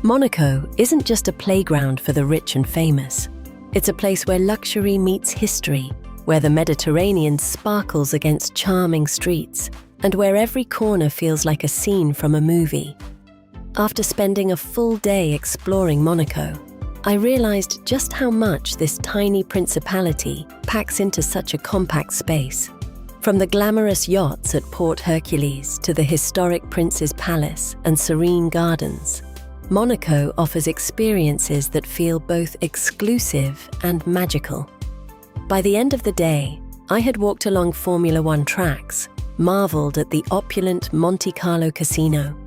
Monaco isn't just a playground for the rich and famous. It's a place where luxury meets history, where the Mediterranean sparkles against charming streets, and where every corner feels like a scene from a movie. After spending a full day exploring Monaco, I realized just how much this tiny principality packs into such a compact space. From the glamorous yachts at Port Hercules to the historic Prince's Palace and serene gardens, Monaco offers experiences that feel both exclusive and magical. By the end of the day, I had walked along Formula One tracks, marveled at the opulent Monte Carlo Casino,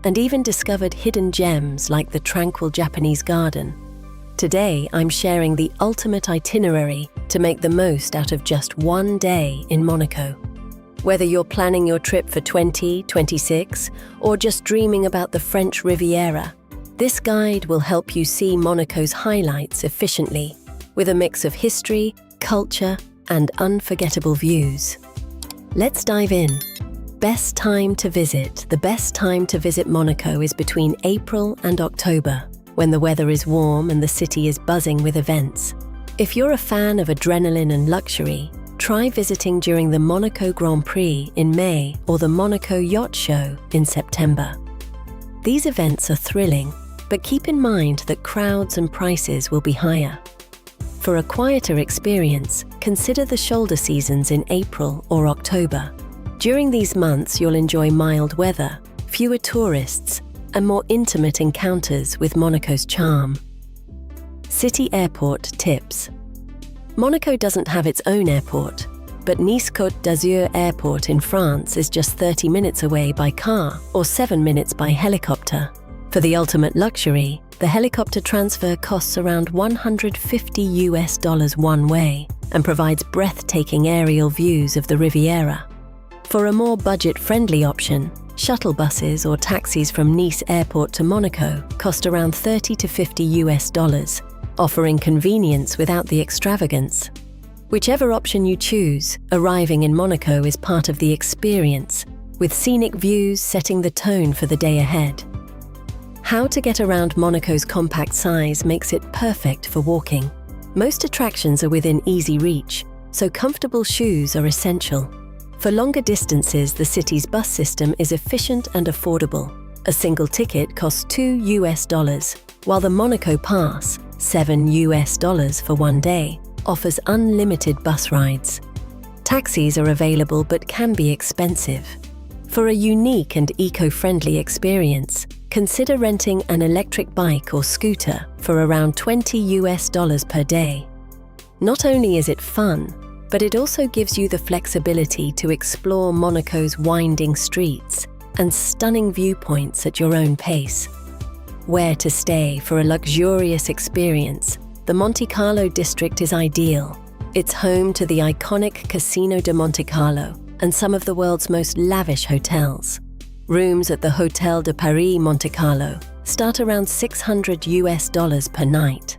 and even discovered hidden gems like the tranquil Japanese garden. Today, I'm sharing the ultimate itinerary to make the most out of just one day in Monaco. Whether you're planning your trip for 2026 or just dreaming about the French Riviera, this guide will help you see Monaco's highlights efficiently, with a mix of history, culture, and unforgettable views. Let's dive in. Best time to visit. The best time to visit Monaco is between April and October, when the weather is warm and the city is buzzing with events. If you're a fan of adrenaline and luxury, try visiting during the Monaco Grand Prix in May or the Monaco Yacht Show in September. These events are thrilling, but keep in mind that crowds and prices will be higher. For a quieter experience, consider the shoulder seasons in April or October. During these months, you'll enjoy mild weather, fewer tourists, and more intimate encounters with Monaco's charm. City airport tips. Monaco doesn't have its own airport, but Nice-Côte d'Azur Airport in France is just 30 minutes away by car or 7 minutes by helicopter. For the ultimate luxury, the helicopter transfer costs around $150 one way and provides breathtaking aerial views of the Riviera. For a more budget-friendly option, shuttle buses or taxis from Nice Airport to Monaco cost around $30 to $50, offering convenience without the extravagance. Whichever option you choose, arriving in Monaco is part of the experience, with scenic views setting the tone for the day ahead. How to get around Monaco's compact size makes it perfect for walking. Most attractions are within easy reach, so comfortable shoes are essential. For longer distances, the city's bus system is efficient and affordable. A single ticket costs $2, while the Monaco Pass, $7 for one day, offers unlimited bus rides. Taxis are available but can be expensive. For a unique and eco-friendly experience, consider renting an electric bike or scooter for around $20 per day. Not only is it fun, but it also gives you the flexibility to explore Monaco's winding streets and stunning viewpoints at your own pace. Where to stay for a luxurious experience, the Monte Carlo district is ideal. It's home to the iconic Casino de Monte Carlo and some of the world's most lavish hotels. Rooms at the Hotel de Paris Monte Carlo start around $600 per night.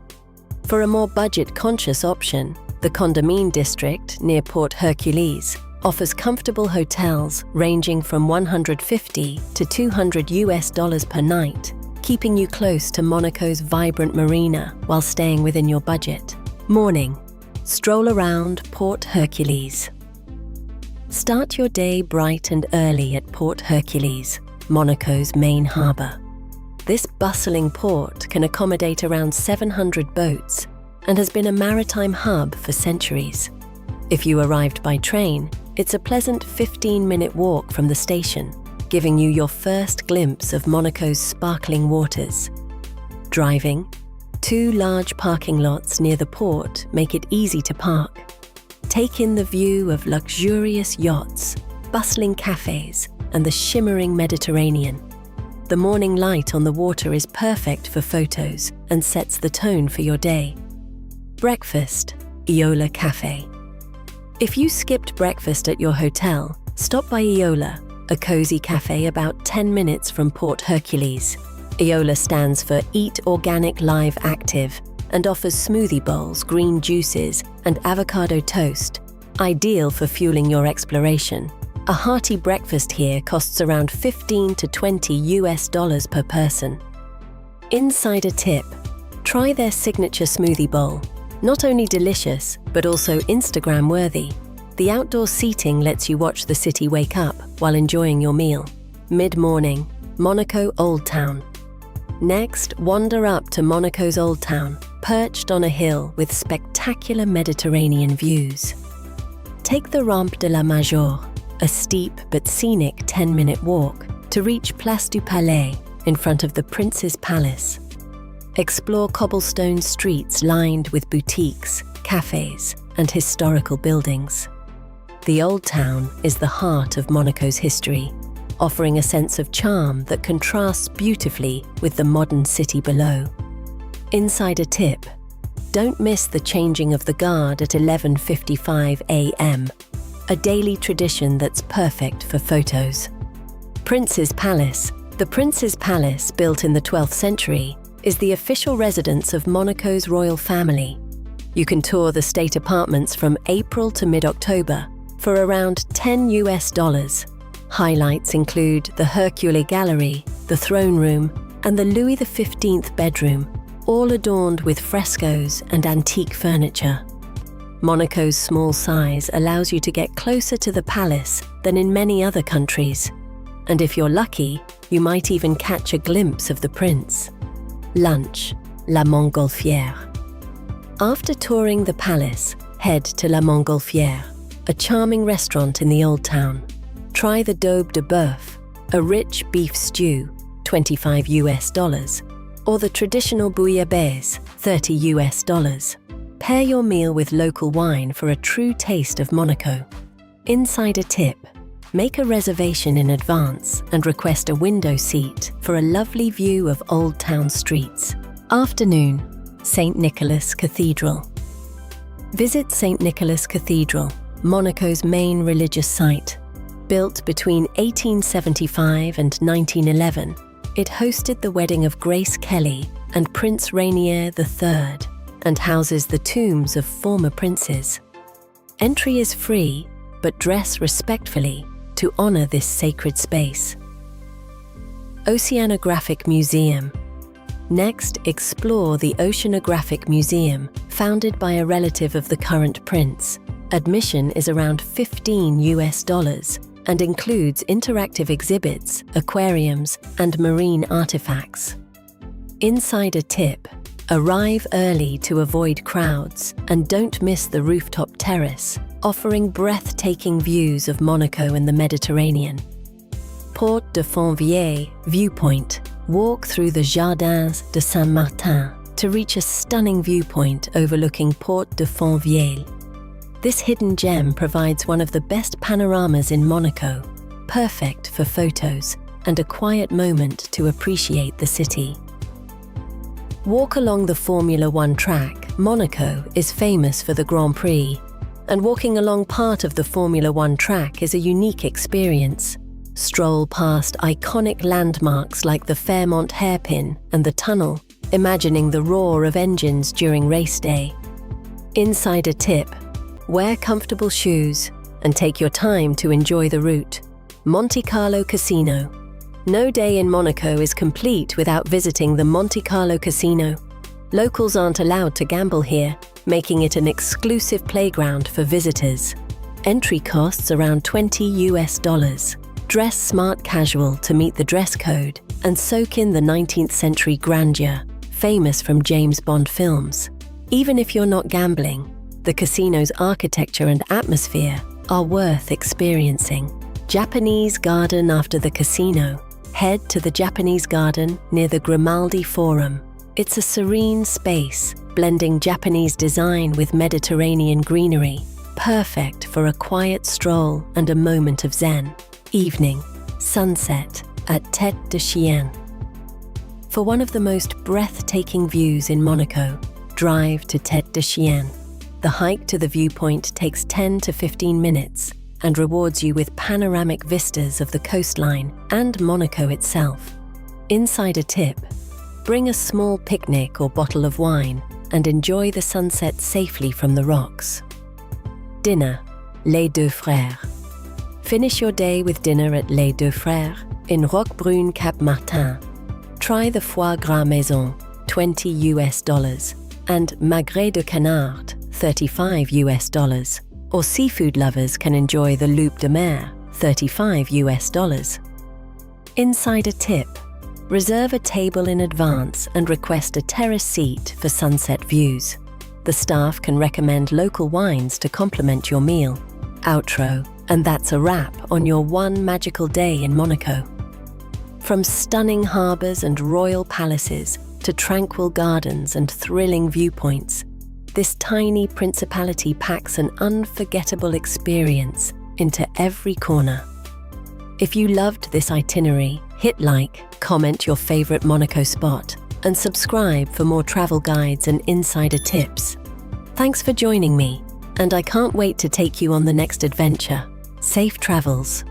For a more budget-conscious option, the Condamine district near Port Hercules offers comfortable hotels ranging from $150 to $200 per night, keeping you close to Monaco's vibrant marina while staying within your budget. Morning. Stroll around Port Hercules. Start your day bright and early at Port Hercules, Monaco's main harbour. This bustling port can accommodate around 700 boats and has been a maritime hub for centuries. If you arrived by train, it's a pleasant 15-minute walk from the station, giving you your first glimpse of Monaco's sparkling waters. Driving, 2 large parking lots near the port make it easy to park. Take in the view of luxurious yachts, bustling cafes, and the shimmering Mediterranean. The morning light on the water is perfect for photos and sets the tone for your day. Breakfast, Eola Café. If you skipped breakfast at your hotel, stop by Eola, a cozy cafe about 10 minutes from Port Hercules. Eola stands for Eat Organic Live Active and offers smoothie bowls, green juices, and avocado toast, ideal for fueling your exploration. A hearty breakfast here costs around $15 to $20 per person. Insider tip: try their signature smoothie bowl. Not only delicious, but also Instagram-worthy. The outdoor seating lets you watch the city wake up while enjoying your meal. Mid-morning, Monaco Old Town. Next, wander up to Monaco's Old Town, perched on a hill with spectacular Mediterranean views. Take the Rampe de la Major, a steep but scenic 10-minute walk, to reach Place du Palais in front of the Prince's Palace. Explore cobblestone streets lined with boutiques, cafes, and historical buildings. The Old Town is the heart of Monaco's history, offering a sense of charm that contrasts beautifully with the modern city below. Insider tip: don't miss the changing of the guard at 11:55 a.m., a daily tradition that's perfect for photos. Prince's Palace. The Prince's Palace, built in the 12th century, is the official residence of Monaco's royal family. You can tour the state apartments from April to mid-October for around $10. Highlights include the Hercules Gallery, the throne room, and the Louis XV bedroom, all adorned with frescoes and antique furniture. Monaco's small size allows you to get closer to the palace than in many other countries. And if you're lucky, you might even catch a glimpse of the prince. Lunch, La Montgolfière. After touring the palace, head to La Montgolfière, a charming restaurant in the Old Town. Try the daube de bœuf, a rich beef stew, $25, or the traditional bouillabaisse, $30. Pair your meal with local wine for a true taste of Monaco. Insider tip: make a reservation in advance and request a window seat for a lovely view of Old Town streets. Afternoon, St. Nicholas Cathedral. Visit St. Nicholas Cathedral, Monaco's main religious site. Built between 1875 and 1911, it hosted the wedding of Grace Kelly and Prince Rainier III, and houses the tombs of former princes. Entry is free, but dress respectfully to honor this sacred space. Oceanographic Museum. Next, explore the Oceanographic Museum, founded by a relative of the current prince. Admission is around $15 and includes interactive exhibits, aquariums, and marine artifacts. Insider tip: arrive early to avoid crowds and don't miss the rooftop terrace, offering breathtaking views of Monaco and the Mediterranean. Port de Fontvieille Viewpoint. Walk through the Jardins de Saint-Martin to reach a stunning viewpoint overlooking Port de Fontvieille. This hidden gem provides one of the best panoramas in Monaco, perfect for photos and a quiet moment to appreciate the city. Walk along the Formula One track. Monaco is famous for the Grand Prix, and walking along part of the Formula One track is a unique experience. Stroll past iconic landmarks like the Fairmont Hairpin and the tunnel, imagining the roar of engines during race day. Insider tip: wear comfortable shoes and take your time to enjoy the route. Monte Carlo Casino. No day in Monaco is complete without visiting the Monte Carlo Casino. Locals aren't allowed to gamble here, making it an exclusive playground for visitors. Entry costs around $20. Dress smart casual to meet the dress code and soak in the 19th century grandeur, famous from James Bond films. Even if you're not gambling, the casino's architecture and atmosphere are worth experiencing. Japanese garden. After the casino, head to the Japanese garden near the Grimaldi Forum. It's a serene space, blending Japanese design with Mediterranean greenery, perfect for a quiet stroll and a moment of zen. Evening, sunset at Tête de Chien. For one of the most breathtaking views in Monaco, drive to Tête de Chien. The hike to the viewpoint takes 10 to 15 minutes and rewards you with panoramic vistas of the coastline and Monaco itself. Insider tip: bring a small picnic or bottle of wine and enjoy the sunset safely from the rocks. Dinner, Les Deux Frères. Finish your day with dinner at Les Deux Frères in Roquebrune Cap Martin. Try the foie gras maison, $20 and magret de canard, $35 or seafood lovers can enjoy the loup de mer, $35 Insider tip: reserve a table in advance and request a terrace seat for sunset views. The staff can recommend local wines to complement your meal. Outro, and that's a wrap on your one magical day in Monaco. From stunning harbours and royal palaces to tranquil gardens and thrilling viewpoints, this tiny principality packs an unforgettable experience into every corner. If you loved this itinerary, hit like, comment your favourite Monaco spot, and subscribe for more travel guides and insider tips. Thanks for joining me, and I can't wait to take you on the next adventure. Safe travels.